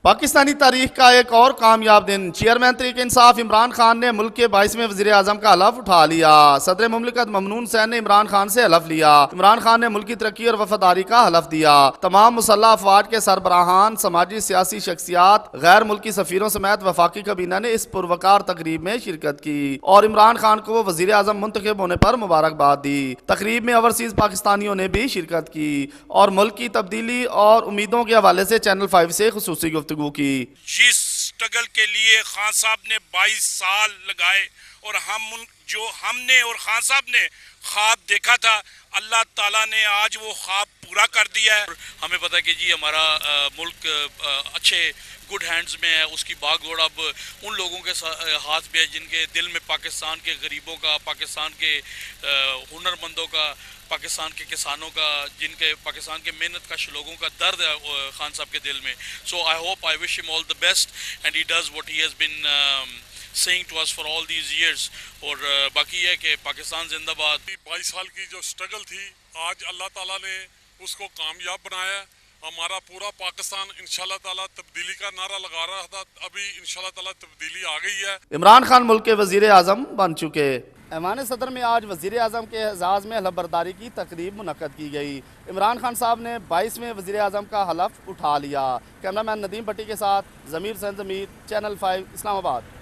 पाकिस्तानी तारीख का एक और कामयाब दिन। चेयरमैन तहरीक इंसाफ इमरान खान ने मुल्क के 22वें वज़ीर आज़म का हलफ उठा लिया। सदर मुमलिकत ममनून हुसैन ने इमरान खान से हलफ लिया। इमरान खान ने मुल्क की तरक्की और वफादारी का हलफ दिया। तमाम मुसल्लह अफवाज के सरबराहान, समाजी सियासी शख्सियात, गैर मुल्की सफीरों समेत वफाकी काबीना ने इस पुरवकार तकरीब में शिरकत की और इमरान खान को वज़ीर आज़म मुंतखब होने पर मुबारकबाद दी। तकरीब में ओवरसीज पाकिस्तानियों ने भी शिरकत की और मुल्क की तब्दीली और उम्मीदों के हवाले से चैनल 5 से खुसूसी गुफ्तगू की। जिस स्ट्रगल के लिए खान साहब ने 22 साल लगाए और हमने और खान साहब ने ख्वाब देखा था, अल्लाह ताला ने आज वो ख्वाब पूरा कर दिया है। हमें पता है कि जी हमारा मुल्क अच्छे गुड हैंड्स में है। उसकी बागडोर अब उन लोगों के हाथ में है जिनके दिल में पाकिस्तान के गरीबों का, पाकिस्तान के हुनरमंदों का, पाकिस्तान के किसानों का, जिनके पाकिस्तान के मेहनत कश लोगों का दर्द है खान साहब के दिल में। So I hope, I wish him all the best and he does what he has been saying to us for all these years। और बाकी है कि पाकिस्तान जिंदाबाद। 22 साल की जो स्ट्रगल थी, आज अल्लाह ताला ने उसको कामयाब बनाया। हमारा पूरा पाकिस्तान इंशाल्लाह ताला तब्दीली का नारा लगा रहा था, अभी इंशाल्लाह ताला तब्दीली आ गई है। इमरान खान मुल्क के वज़ीर आज़म बन चुके। ऐवान सदर में आज वज़ीर आज़म के एजाज़ में हलफ बर्दारी की तकरीब मुनक्कद की गई। इमरान खान साहब ने 22वें वज़ीर आज़म का हलफ उठा लिया। कैमरामैन नदीम भट्टी के साथ ज़मीर सैन ज़मीर, चैनल 5 इस्लामाबाद।